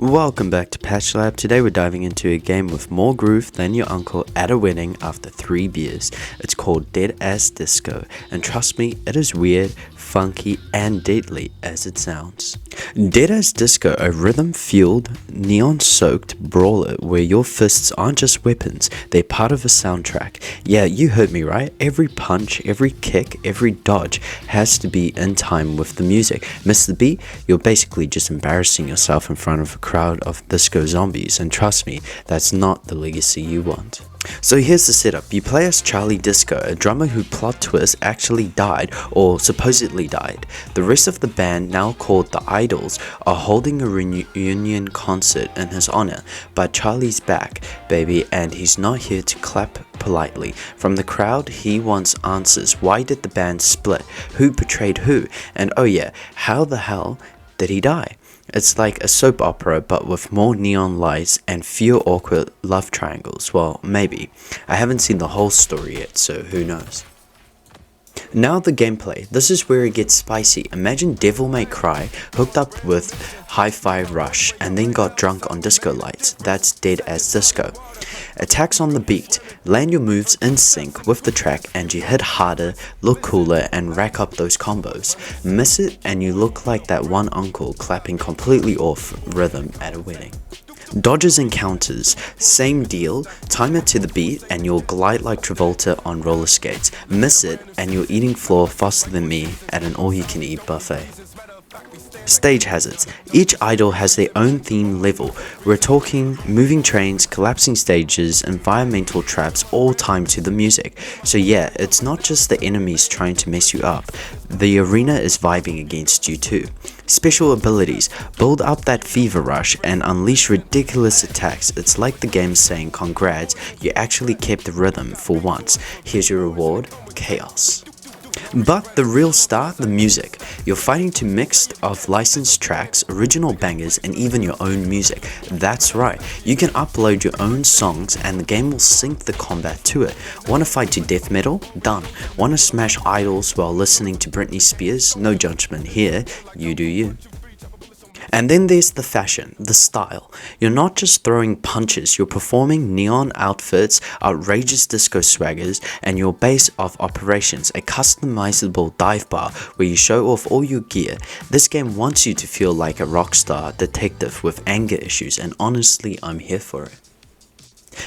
Welcome back to Patch Lab. Today we're diving into a game with more groove than your uncle at a wedding after 3 beers. It's called Dead As Disco, and trust me, it is weird, funky, and deadly as it sounds. Dead As Disco, a rhythm-fueled, neon-soaked brawler where your fists aren't just weapons, they're part of a soundtrack. Yeah, you heard me right. Every punch, every kick, every dodge has to be in time with the music. Miss the beat, you're basically just embarrassing yourself in front of a crowd of disco zombies, and trust me, that's not the legacy you want. So here's the setup. You play as Charlie Disco, a drummer who plot twist actually died, or supposedly died. The rest of the band, now called the Idols, are holding a reunion concert in his honor, but Charlie's back, baby, and he's not here to clap politely. From the crowd, he wants answers. Why did the band split? Who betrayed who? And oh yeah, how the hell did he die? It's like a soap opera, but with more neon lights and fewer awkward love triangles. Well, maybe. I haven't seen the whole story yet, so who knows. Now the gameplay. This is where it gets spicy. Imagine Devil May Cry hooked up with Hi-Fi Rush and then got drunk on disco lights. That's Dead As Disco. Attacks on the beat. Land your moves in sync with the track and you hit harder, look cooler, and rack up those combos. Miss it and you look like that one uncle clapping completely off rhythm at a wedding. Dodges and counters, same deal, time it to the beat and you'll glide like Travolta on roller skates. Miss it and you're eating floor faster than me at an all-you-can-eat buffet. Stage hazards. Each idol has their own theme level. We're talking moving trains, collapsing stages, environmental traps, all timed to the music. So yeah, it's not just the enemies trying to mess you up. The arena is vibing against you too. Special abilities. Build up that fever rush and unleash ridiculous attacks. It's like the game saying congrats, you actually kept the rhythm for once. Here's your reward, chaos. But the real star, the music. You're fighting to mix of licensed tracks, original bangers, and even your own music. That's right, you can upload your own songs and the game will sync the combat to it. Want to fight to death metal? Done. Want to smash idols while listening to Britney Spears? No judgment here, you do you. And then there's the fashion, the style. You're not just throwing punches, you're performing neon outfits, outrageous disco swaggers, and your base of operations, a customizable dive bar where you show off all your gear. This game wants you to feel like a rock star detective with anger issues, and honestly, I'm here for it.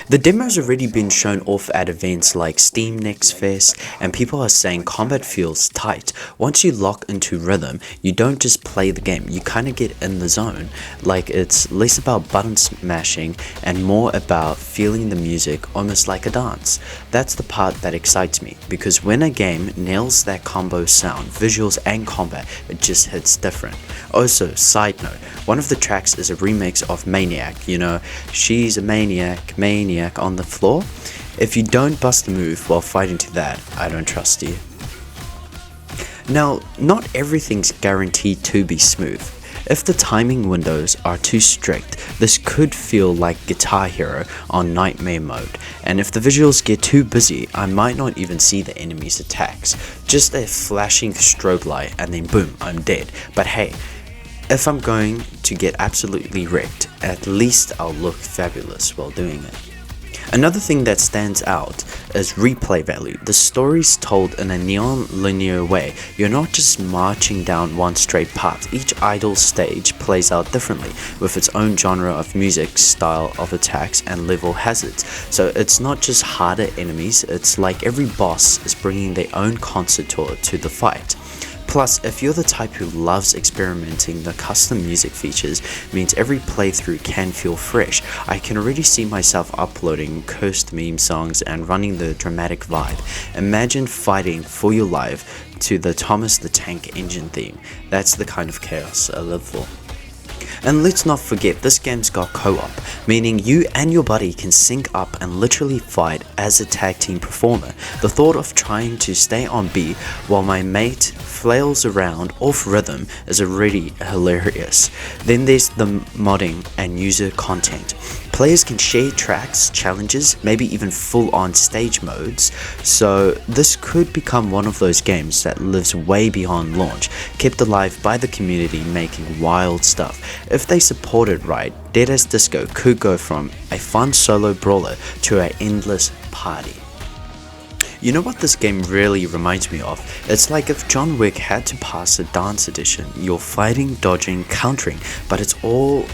The demo's already been shown off at events like Steam Next Fest, and people are saying combat feels tight. Once you lock into rhythm, you don't just play the game, you kinda get in the zone. Like it's less about button smashing and more about feeling the music almost like a dance. That's the part that excites me, because when a game nails that combo sound, visuals and combat, it just hits different. Also, side note, one of the tracks is a remix of Maniac, you know, she's a maniac on the floor. If you don't bust a move while fighting to that, I don't trust you. Now, not everything's guaranteed to be smooth. If the timing windows are too strict, this could feel like Guitar Hero on Nightmare mode, and if the visuals get too busy, I might not even see the enemy's attacks. Just a flashing strobe light and then boom, I'm dead. But hey, if I'm going to get absolutely wrecked, at least I'll look fabulous while doing it. Another thing that stands out is replay value. The story's told in a neon-linear way. You're not just marching down one straight path. Each idol stage plays out differently, with its own genre of music, style of attacks, and level hazards. So it's not just harder enemies, it's like every boss is bringing their own concert tour to the fight. Plus, if you're the type who loves experimenting, the custom music features means every playthrough can feel fresh. I can already see myself uploading cursed meme songs and running the dramatic vibe. Imagine fighting for your life to the Thomas the Tank Engine theme. That's the kind of chaos I live for. And let's not forget, this game's got co-op, meaning you and your buddy can sync up and literally fight as a tag team performer. The thought of trying to stay on beat while my mate flails around off rhythm is already hilarious. Then there's the modding and user content. Players can share tracks, challenges, maybe even full-on stage modes, so this could become one of those games that lives way beyond launch, kept alive by the community making wild stuff. If they support it right, Dead as Disco could go from a fun solo brawler to an endless party. You know what this game really reminds me of? It's like if John Wick had to pass a dance edition. You're fighting, dodging, countering, but it's all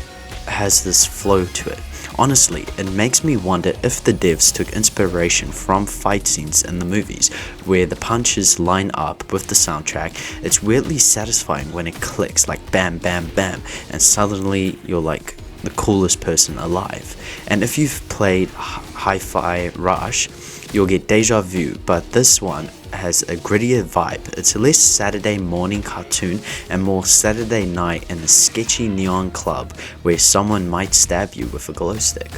has this flow to it. Honestly, it makes me wonder if the devs took inspiration from fight scenes in the movies, where the punches line up with the soundtrack. It's weirdly satisfying when it clicks, like bam bam bam, and suddenly you're like the coolest person alive. And if you've played Hi-Fi Rush, you'll get deja vu, but this one has a grittier vibe. It's a less Saturday morning cartoon and more Saturday night in a sketchy neon club where someone might stab you with a glow stick.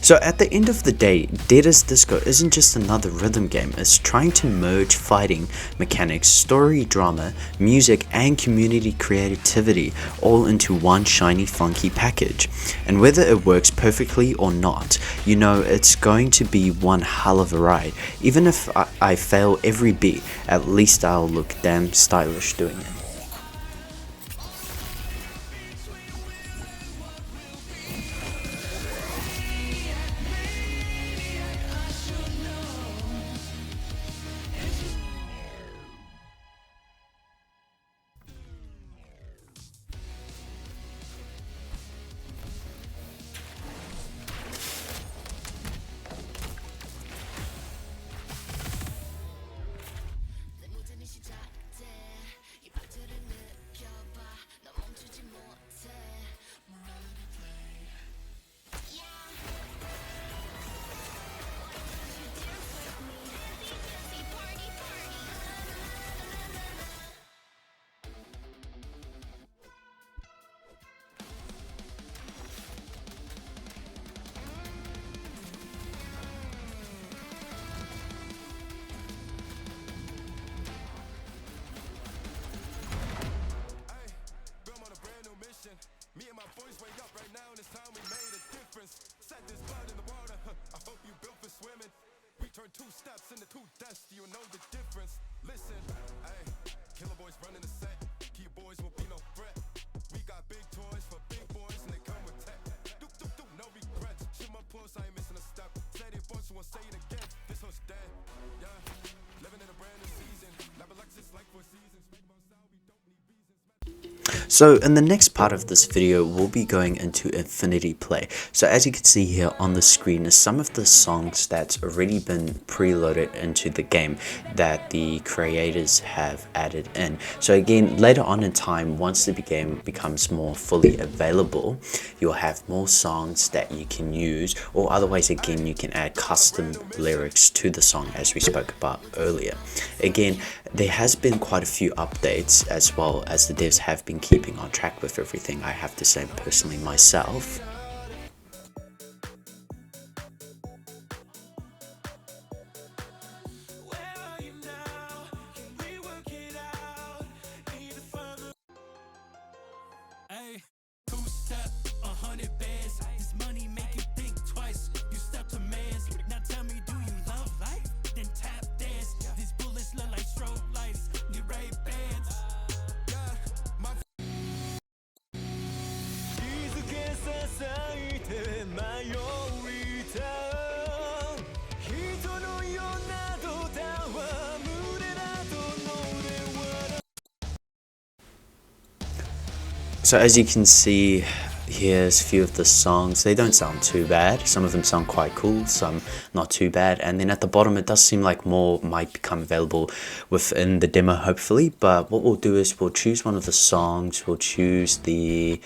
So at the end of the day, Dead as Disco isn't just another rhythm game. It's trying to merge fighting mechanics, story, drama, music, and community creativity all into one shiny funky package. And whether it works perfectly or not, you know it's going to be one hell of a ride. Even if I fail every beat, at least I'll look damn stylish doing it. Me and my boys way up right now, and it's time we made a difference. Set this blood in the water, I hope you built for swimming. We turn 2 steps into 2 deaths, do you know the difference? Listen, hey, killer boys running the set. Key boys will be no threat. We got big toys for big boys, and they come with tech. Do, no regrets. Shit my pulse, I ain't missing a step. Say it once, so I'll say it again. This hood's dead, yeah. Living in a brand new season. Lab Alexis like 4 seasons. Make my sound, we don't need reasons. So in the next part of this video, we'll be going into Infinity Play. So as you can see here on the screen is some of the songs that's already been preloaded into the game that the creators have added in. So again, later on in time, once the game becomes more fully available, you'll have more songs that you can use, or otherwise again, you can add custom lyrics to the song as we spoke about earlier. Again, there has been quite a few updates, as well as the devs have been keeping on track with everything, I have to say personally myself. Hey, 2-step, 100 bands. This money make you think twice. You step to mans. Now tell me, do you love life? Then tap dance. These bullets look like strobe lights. Get Ray Bans. So as you can see, here's a few of the songs. They don't sound too bad. Some of them sound quite cool, some not too bad. And then at the bottom, it does seem like more might become available within the demo, hopefully. But what we'll do is we'll choose one of the songs. We'll choose the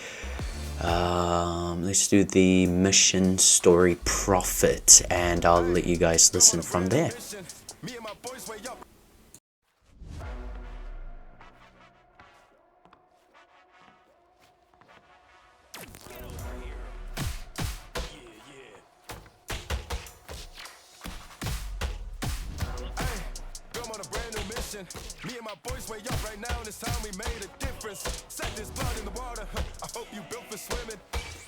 let's do the Mission Story Prophet, and I'll let you guys listen from there. Me and my boys way up. Me and my boys way up right now, and it's time we made a difference. Set this blood in the water, I hope you built for swimming.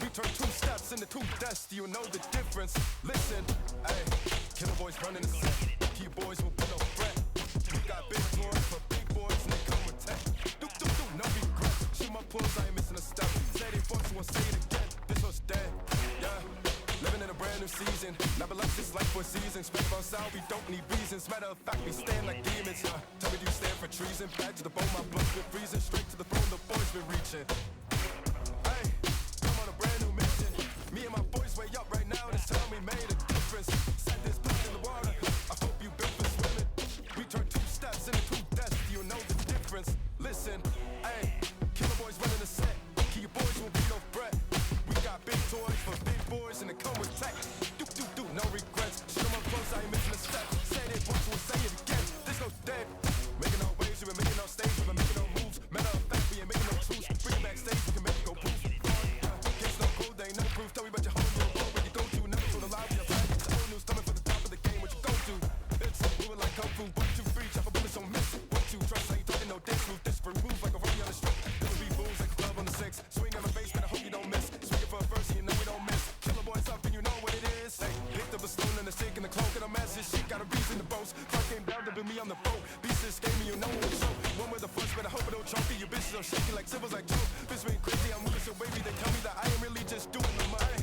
We turn two steps into two deaths. Do you know the difference? Listen, hey, killer boys running the set. Key boys will put no threat. We got big toys for big boys and they come with tech. Do, no regrets. Shoot my pulls, I ain't missing a step. Say they fucked, so I'll say it again. This was dead, yeah. Living in a brand new season. Never like this life for seasons. Spend on sound, we don't need reasons. Matter of fact, we stand like demons. Tell me, do you stand for treason? Back to the bone, my blood's been freezing. Straight to the throne, the boys been reaching. Hey, I'm on a brand new mission. Me and my boys way up right now. This time we made a difference. Set this blood in the water. I hope you built for swimming. We turn two steps into two deaths. Do you know the difference? Listen, hey, killer boys running the set. Key boys won't be no threat. We got big toys for big boys and they come with tech. Do, no regrets. Shoot 'em up close, I ain't missing a step. Say it once, we'll say it again. This no dead. Making no waves, we been making no stage, we been making no moves. Matter of fact, we ain't making no truths. Bring it backstage, we can make it go poof. Case no proof, they ain't no proof. Tell me about your home, your road, where you go to. Never told a lie, we are back. It's old news coming for the top of the game. What you go to? It's moving like kung fu. 1, 2, 3, chop a bullet, don't miss. 1, 2, trust, I ain't talking no diss move. Disparate moves like a runny on the strip. There will be moves like a club on the 6. Swing on my face, man, I hope you don't miss. Swinging for a first, and you know we don't miss. Killer boys up, and you know what it is. Hey, picked up a stone and a stick and a cloak and a message. She got a reason to boast. Fuck came down to build me on the boat. Beast is gaming, you know what show. One with the first, but I hope it don't choke you. Bitches are shaking like civils like Joe. Bitch been crazy, I'm moving so wavy. They tell me that I ain't really just doing the money.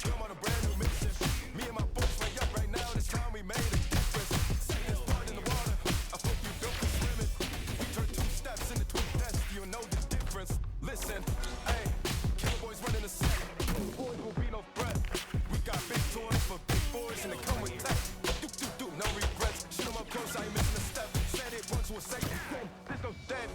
I'm on a brand new mission. Me and my boys way up right now. This time we made a difference. Set this blood in the water. I hope you built for swimming. We turn two steps into two deaths. Do you know the difference? Listen, hey, killer boys running the set. Boys will be no threat. We got big toys for big boys and they come with tech. Do, no regrets. Shoot 'em up close, I ain't missing a step. Said it once, we'll say it again. This no dead.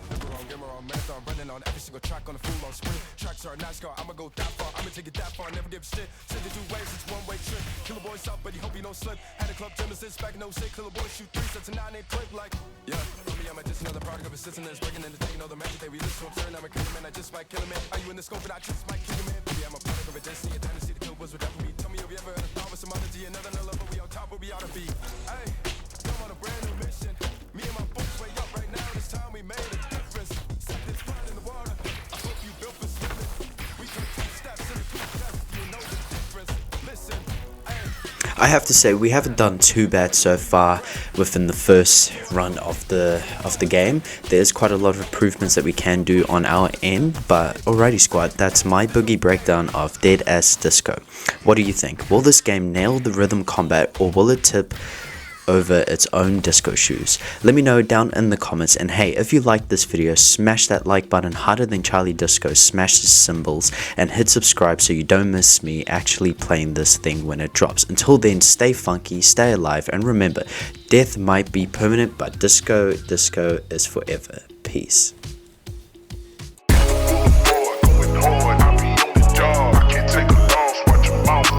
Get me wrong, marathon running on every single track on the full on sprint. Tracks are NASCAR, I'ma go that far. I'ma take it that far, never give a shit. Said they 2 ways, it's one-way trip. Killer boys up, but he hope he don't slip. Had a club Genesis back in 06. Killer boys shoot 3 sets of 9, ain't click like. Yeah, for me, I'm just another product of assistance. Breaking and taking all the magic they release. So I'm certain I'm a killer man, I just might kill a man. Are you in the scope and I just might kill a man? Baby, I'm a product of a destiny. A tendency to kill boys with that for me. Tell me, have you ever had a thought with some other G? Another level, but we on top, but we ought to be. Hey, I'm on a brand new mission. Me and my boys way up right now. This time we made a difference. Set this blood in the water. I hope you built for swimming. We took 2 steps into 2 deaths. You know the difference. Listen, hey. I have to say we haven't done too bad so far within the first run of the game. There's quite a lot of improvements that we can do on our end, but alrighty squad, that's my boogie breakdown of Dead Ass Disco. What do you think? Will this game nail the rhythm combat or will it tip over its own disco shoes? Let me know down in the comments, and hey, if you liked this video, smash that like button harder than Charlie Disco, smash the cymbals and hit subscribe so you don't miss me actually playing this thing when it drops. Until then, stay funky, stay alive, and remember, death might be permanent but disco is forever. Peace.